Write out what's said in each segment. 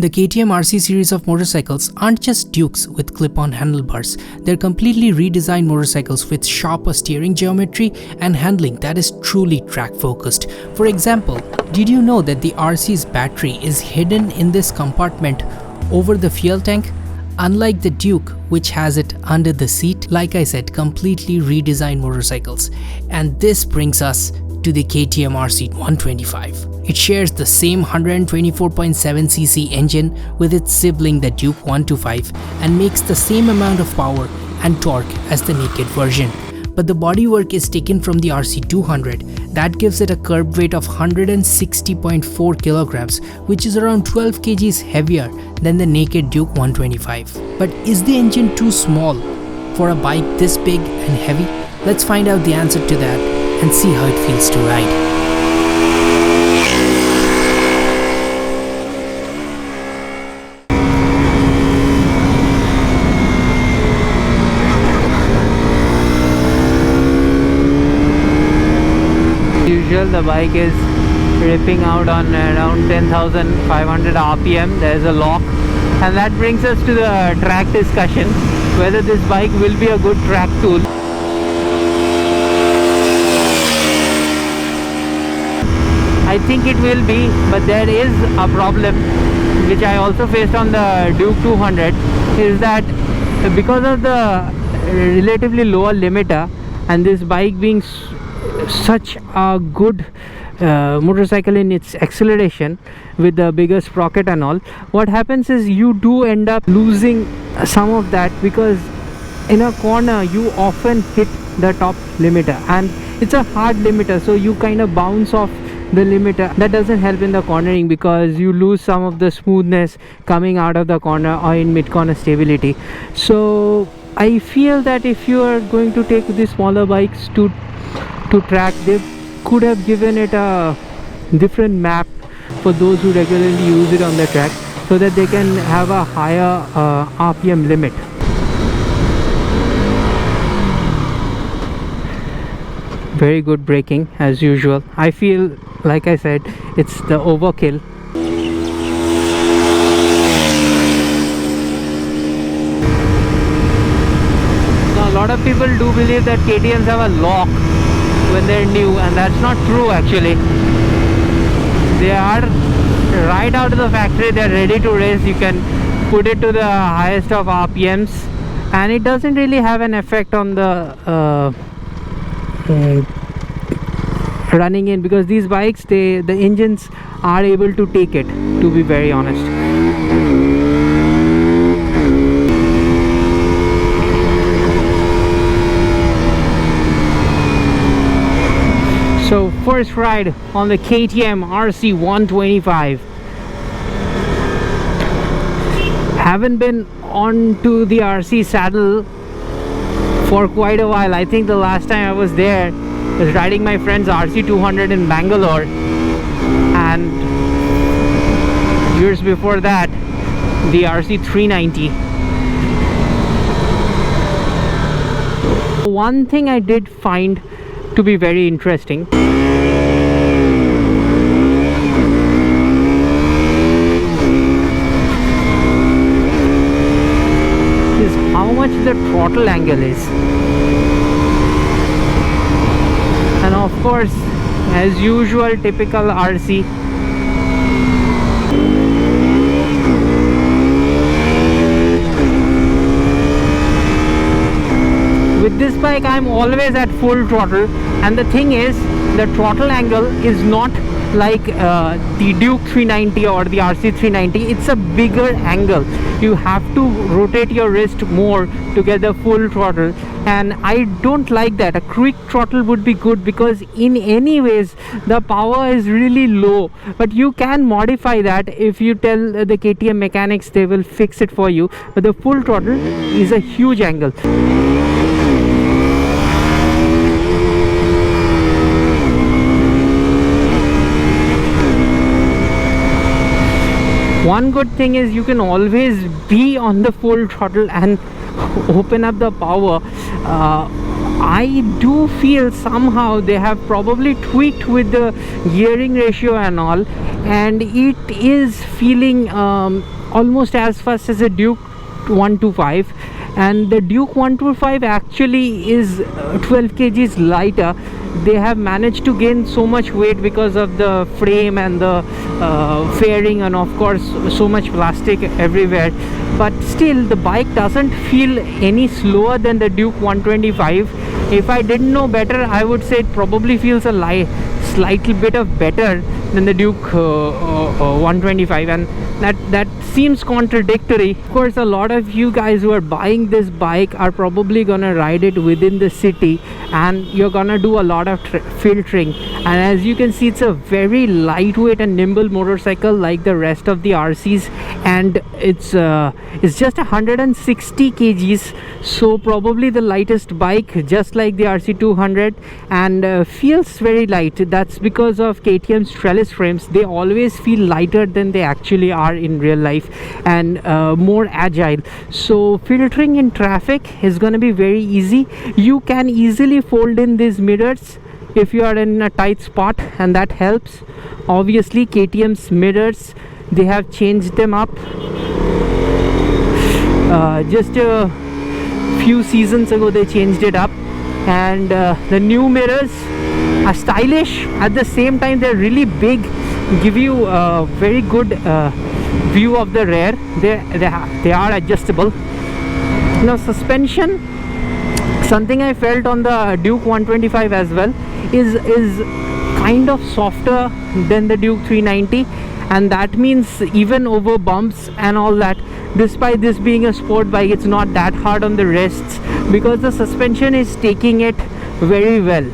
The KTM RC series of motorcycles aren't just Dukes with clip-on handlebars, they're completely redesigned motorcycles with sharper steering geometry and handling that is truly track-focused. For example, did you know that the RC's battery is hidden in this compartment over the fuel tank? Unlike the Duke, which has it under the seat, like I said, completely redesigned motorcycles. And this brings us to the KTM RC 125. It shares the same 124.7cc engine with its sibling the Duke 125 and makes the same amount of power and torque as the naked version. But the bodywork is taken from the RC 200 that gives it a curb weight of 160.4 kilograms, which is around 12 kgs heavier than the naked Duke 125. But is the engine too small for a bike this big and heavy? Let's find out the answer to that and see how it feels to ride. The bike is ripping out on around 10,500 RPM. There's a lock, and that brings us to the track discussion, whether this bike will be a good track tool. I think it will be, but there is a problem which I also faced on the Duke 200, is that because of the relatively lower limiter and this bike being such a good motorcycle in its acceleration with the bigger sprocket and all, what happens is you do end up losing some of that, because in a corner you often hit the top limiter and it's a hard limiter, so you kind of bounce off the limiter. That doesn't help in the cornering because you lose some of the smoothness coming out of the corner or in mid-corner stability. So I feel that if you are going to take these smaller bikes to track, they could have given it a different map for those who regularly use it on the track, so that they can have a higher RPM limit. Very good braking as usual. I feel, like I said, it's the overkill. Now, a lot of people do believe that KTMs have a lock when they're new, and that's not true actually. They are right out of the factory, they're ready to race. You can put it to the highest of RPMs and it doesn't really have an effect on the running in, because these bikes, the engines are able to take it, to be very honest. So first ride on the KTM RC 125. Haven't been onto the RC saddle for quite a while. I think the last time I was there was riding my friend's RC 200 in Bangalore, and years before that the RC 390. One thing I did find to be very interesting is how much the throttle angle is. And of course, as usual, typical RC, with this bike I'm always at full throttle, and the thing is, the throttle angle is not like the Duke 390 or the RC 390. It's a bigger angle. You have to rotate your wrist more to get the full throttle, and I don't like that. A quick throttle would be good, because in any ways the power is really low, but you can modify that. If you tell the KTM mechanics, they will fix it for you, but the full throttle is a huge angle. One good thing is you can always be on the full throttle and open up the power I do feel somehow they have probably tweaked with the gearing ratio and all, and it is feeling almost as fast as a Duke 125, and the Duke 125 actually is 12 kgs lighter. They have managed to gain so much weight because of the frame and the fairing, and of course so much plastic everywhere, but still the bike doesn't feel any slower than the Duke 125. If I didn't know better, I would say it probably feels a slightly bit of better than the Duke 125, and that seems contradictory. Of course, a lot of you guys who are buying this bike are probably gonna ride it within the city, and you're gonna do a lot of filtering, and as you can see, it's a very lightweight and nimble motorcycle like the rest of the RCs, and it's just 160 kgs, so probably the lightest bike, just like the RC200, and feels very light. That's because of KTM's trellis frames. They always feel lighter than they actually are in real life, and more agile, so filtering in traffic is going to be very easy. You can easily fold in these mirrors if you are in a tight spot, and that helps. Obviously KTM's mirrors, they have changed them up just a few seasons ago. They changed it up, and the new mirrors are stylish. At the same time, they're really big, give you a very good view of the rear. They are adjustable. Now suspension, something I felt on the Duke 125 as well, is kind of softer than the Duke 390, and that means even over bumps and all that, despite this being a sport bike, it's not that hard on the wrists because the suspension is taking it very well.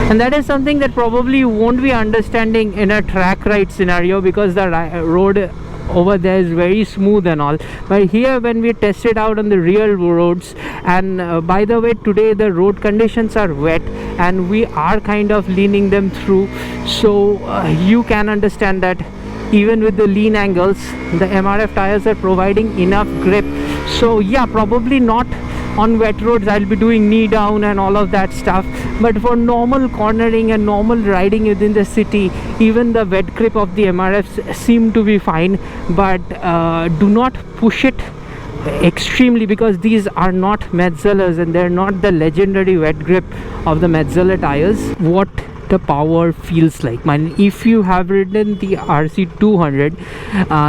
And that is something that probably you won't be understanding in a track ride scenario, because the road over there is very smooth and all, but here when we test it out on the real roads, and by the way, today the road conditions are wet and we are kind of leaning them through, so you can understand that even with the lean angles, the MRF tires are providing enough grip. So yeah, probably not on wet roads I'll be doing knee down and all of that stuff, but for normal cornering and normal riding within the city, even the wet grip of the MRFs seem to be fine. But do not push it extremely, because these are not Metzeler's and they're not the legendary wet grip of the Metzeler tires. What the power feels like, man, if you have ridden the RC200,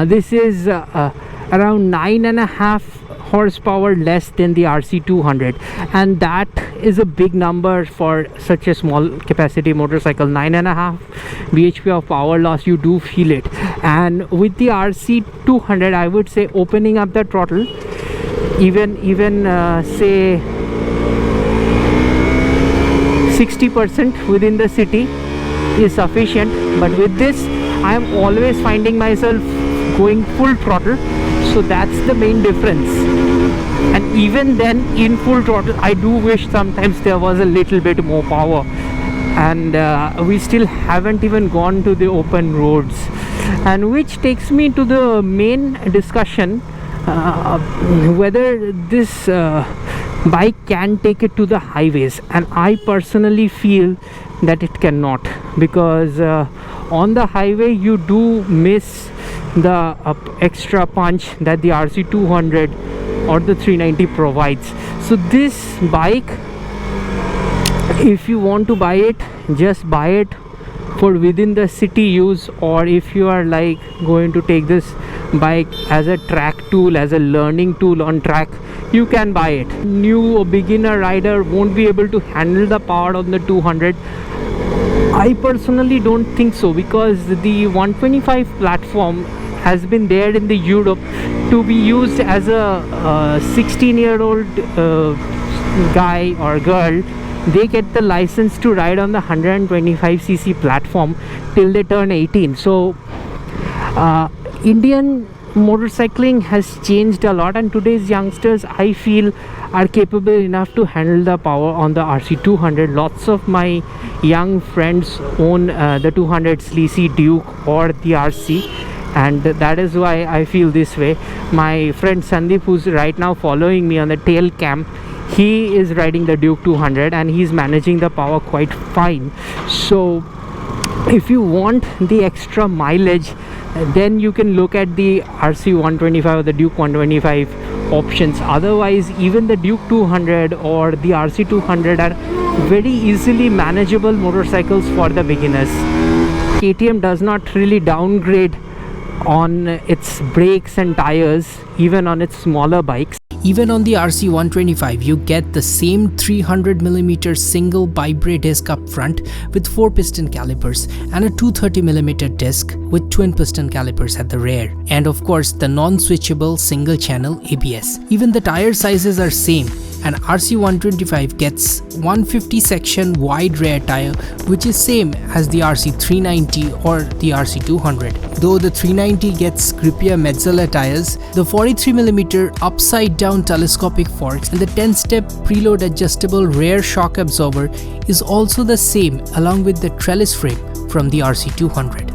this is around 9.5 horsepower less than the RC200, and that is a big number for such a small capacity motorcycle. 9.5 bhp of power loss, you do feel it. And with the RC200, I would say opening up the throttle, even say 60% within the city is sufficient, but with this I am always finding myself going full throttle, so that's the main difference. And even then, in full throttle, I do wish sometimes there was a little bit more power, and we still haven't even gone to the open roads, and which takes me to the main discussion, whether this bike can take it to the highways. And I personally feel that it cannot, because on the highway you do miss the extra punch that the RC200 or the 390 provides. So this bike, if you want to buy it, just buy it for within the city use, or if you are like going to take this bike as a track tool, as a learning tool on track, you can buy it. New or beginner rider won't be able to handle the power on the 200. I personally don't think so, because the 125 platform has been there in the Europe to be used as a 16-year-old guy or girl. They get the license to ride on the 125cc platform till they turn 18. So Indian motorcycling has changed a lot, and today's youngsters, I feel, are capable enough to handle the power on the RC200. Lots of my young friends own the 200cc Duke or the RC, and that is why I feel this way. My friend Sandeep, who's right now following me on the tail cam, he is riding the Duke 200 and he's managing the power quite fine. So if you want the extra mileage, then you can look at the RC 125 or the Duke 125 options. Otherwise, even the Duke 200 or the RC 200 are very easily manageable motorcycles for the beginners. KTM does not really downgrade on its brakes and tires, even on its smaller bikes. Even on the RC 125, you get the same 300mm single bibrake disc up front with 4 piston calipers and a 230mm disc with twin piston calipers at the rear. And of course, the non-switchable single channel ABS. Even the tire sizes are same, and RC 125 gets 150 section wide rear tire, which is same as the RC 390 or the RC 200. Though the 390 gets grippier Metzeler tires, the 43mm upside down telescopic forks and the 10-step preload adjustable rear shock absorber is also the same, along with the trellis frame from the RC 200.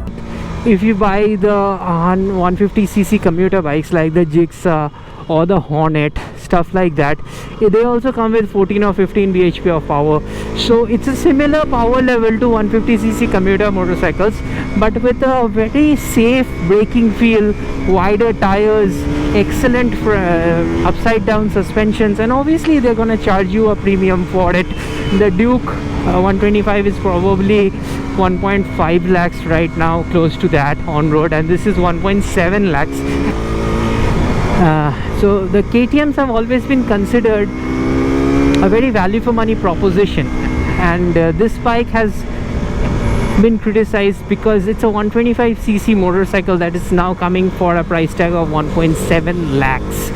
If you buy the 150cc commuter bikes like the Gixxer or the Hornet, stuff like that, they also come with 14 or 15 bhp of power. So it's a similar power level to 150cc commuter motorcycles, but with a very safe braking feel, wider tires, excellent upside down suspensions, and obviously they're gonna charge you a premium for it. The Duke 125 is probably 1.5 lakhs right now, close to that on road, and this is 1.7 lakhs. So the KTMs have always been considered a very value for money proposition, and this bike has been criticized because it's a 125cc motorcycle that is now coming for a price tag of 1.7 lakhs.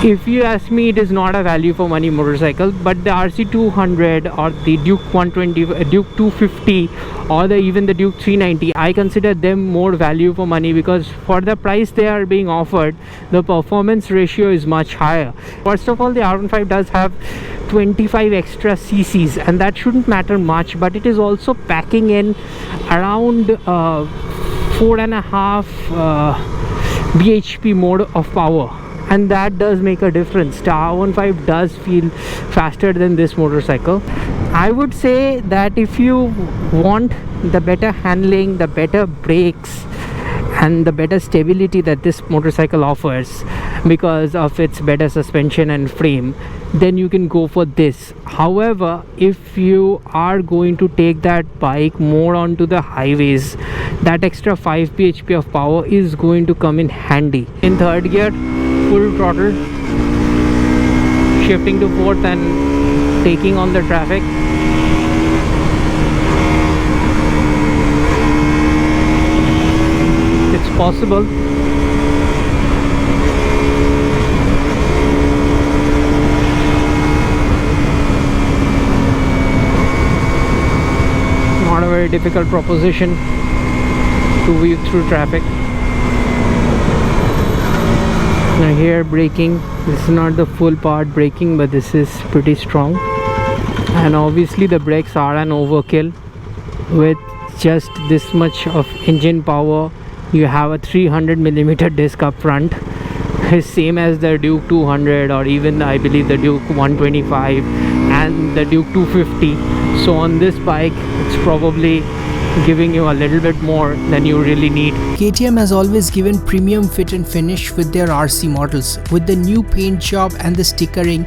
If you ask me, it is not a value for money motorcycle, but the RC 200 or the Duke 120, Duke 250 or even the Duke 390, I consider them more value for money because for the price they are being offered, the performance ratio is much higher. First of all, the R15 does have 25 extra cc's, and that shouldn't matter much, but it is also packing in around 4.5 bhp more of power, and that does make a difference. The R15 does feel faster than this motorcycle. I would say that if you want the better handling, the better brakes and the better stability that this motorcycle offers because of its better suspension and frame, then you can go for this. However, if you are going to take that bike more onto the highways, that extra 5 bhp of power is going to come in handy. In third gear, full throttle, shifting to fourth and taking on the traffic. It's possible. Not a very difficult proposition to weave through traffic. Now here braking, this is not the full part braking, but this is pretty strong, and obviously the brakes are an overkill. With just this much of engine power, you have a 300mm disc up front, same as the Duke 200 or even I believe the Duke 125 and the Duke 250. So on this bike, it's probably giving you a little bit more than you really need. KTM has always given premium fit and finish with their RC models. With the new paint job and the stickering,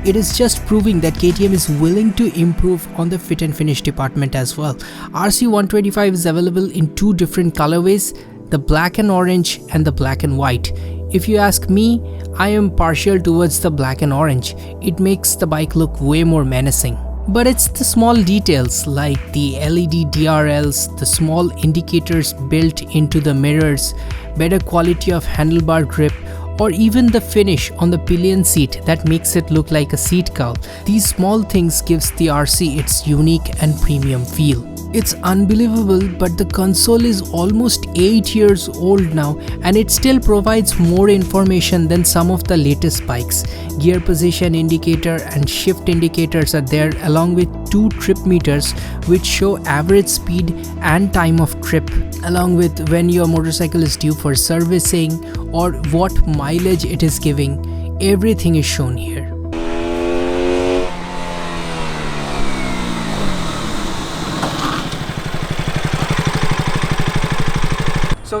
it is just proving that KTM is willing to improve on the fit and finish department as well. RC 125 is available in 2 different colorways, the black and orange and the black and white. If you ask me, I am partial towards the black and orange. It makes the bike look way more menacing. But it's the small details like the LED DRLs, the small indicators built into the mirrors, better quality of handlebar grip, or even the finish on the pillion seat that makes it look like a seat cowl. These small things gives the RC its unique and premium feel. It's unbelievable, but the console is almost 8 years old now and it still provides more information than some of the latest bikes. Gear position indicator and shift indicators are there, along with 2 trip meters which show average speed and time of trip, along with when your motorcycle is due for servicing or what mileage it is giving. Everything is shown here.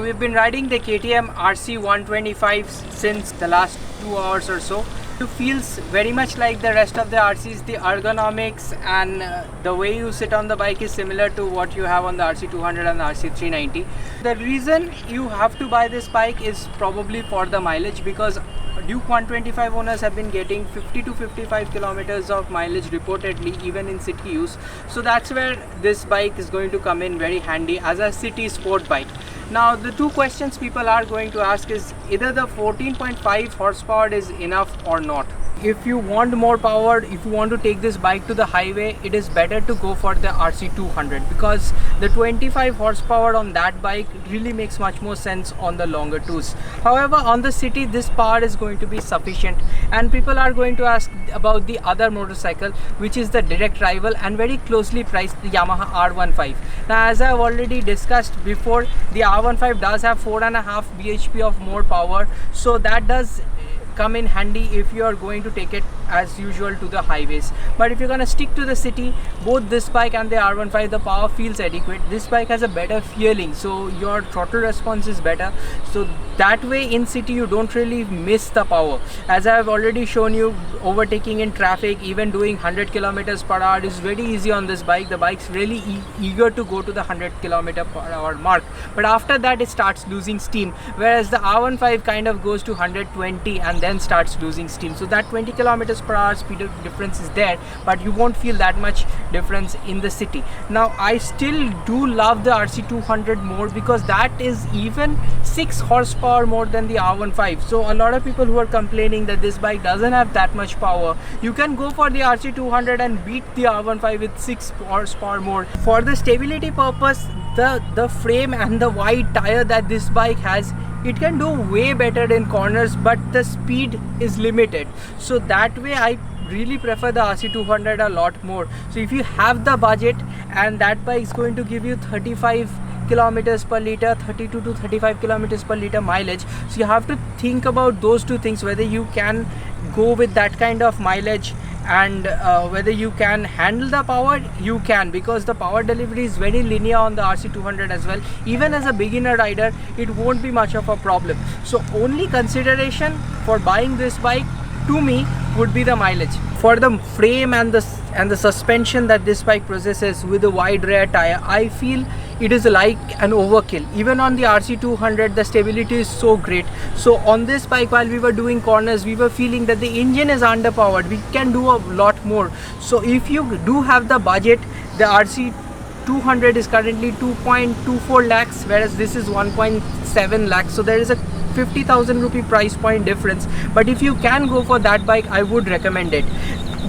we've been riding the KTM RC 125 since the last 2 hours or so. It feels very much like the rest of the RCs. The ergonomics and the way you sit on the bike is similar to what you have on the RC 200 and the RC 390. The reason you have to buy this bike is probably for the mileage, because Duke 125 owners have been getting 50 to 55 kilometers of mileage reportedly, even in city use. So that's where this bike is going to come in very handy as a city sport bike. Now the two questions people are going to ask is either the 14.5 horsepower is enough or not. If you want more power, if you want to take this bike to the highway, it is better to go for the RC 200, because the 25 horsepower on that bike really makes much more sense on the longer tours. However, on the city, this power is going to be sufficient, and people are going to ask about the other motorcycle, which is the direct rival and very closely priced, the Yamaha R15. Now, as I've already discussed before, the R15 does have 4.5 bhp of more power, so that does come in handy if you are going to take it as usual to the highways. But if you're going to stick to the city, both this bike and the R15, the power feels adequate. This bike has a better fueling, so your throttle response is better, so that way in city you don't really miss the power. As I have already shown you, overtaking in traffic, even doing 100 kilometers per hour is very easy on this bike. The bike's really eager to go to the 100 kilometer per hour mark, but after that it starts losing steam, whereas the R15 kind of goes to 120 and then starts losing steam. So that 20 kilometers per hour speed difference is there, but you won't feel that much difference in the city. Now I still do love the RC 200 more, because that is even 6 horsepower more than the R15. So a lot of people who are complaining that this bike doesn't have that much power, you can go for the RC 200 and beat the R15 with 6 horsepower more. For the stability purpose, the frame and the wide tire that this bike has, it can do way better in corners, but the speed is limited. So that way I really prefer the RC 200 a lot more. So if you have the budget, and that bike is going to give you 35 kilometers per liter, 32 to 35 kilometers per liter mileage, so you have to think about those two things, whether you can go with that kind of mileage and whether you can handle the power. You can, because the power delivery is very linear on the RC 200 as well. Even as a beginner rider, it won't be much of a problem. So only consideration for buying this bike to me would be the mileage. For the frame and the suspension that this bike possesses with a wide rear tire, I feel it is like an overkill. Even on the RC 200, the stability is so great. So on this bike, while we were doing corners, we were feeling that the engine is underpowered. We can do a lot more. So if you do have the budget, the RC 200 is currently 2.24 lakhs, whereas this is 1.7 lakhs. So there is a 50,000 rupee price point difference. But if you can go for that bike, I would recommend it.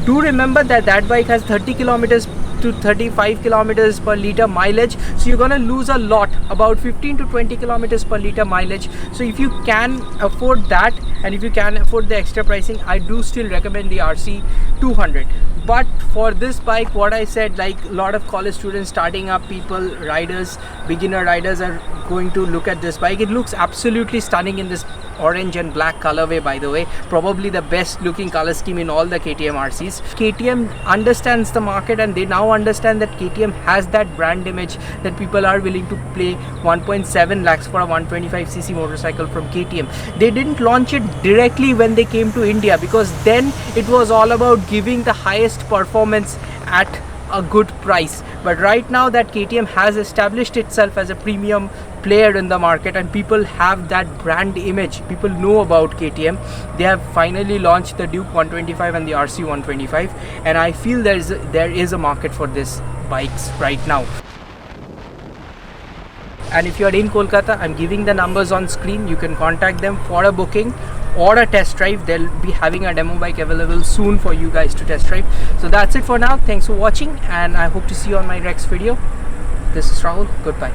Do remember that that bike has 30 kilometers to 35 kilometers per liter mileage, so you're gonna lose a lot, about 15 to 20 kilometers per liter mileage. So if you can afford that, and if you can afford the extra pricing, I do still recommend the RC 200. But for this bike, what I said, like a lot of college students, starting up people, riders, beginner riders are going to look at this bike. It looks absolutely stunning in this orange and black colorway, by the way. Probably the best looking color scheme in all the KTM RCs. KTM understands the market, and they now understand that KTM has that brand image that people are willing to pay 1.7 lakhs for a 125cc motorcycle from KTM. They didn't launch it directly when they came to India, because then it was all about giving the highest performance at a good price. But right now that KTM has established itself as a premium player in the market, and people have that brand image, people know about KTM, they have finally launched the Duke 125 and the RC 125, and I feel there is a market for these bikes right now. And if you are in Kolkata, I'm giving the numbers on screen. You can contact them for a booking or a test drive. They'll be having a demo bike available soon for you guys to test drive. So that's it for now. Thanks for watching, and I hope to see you on my next video. This is Rahul. Goodbye.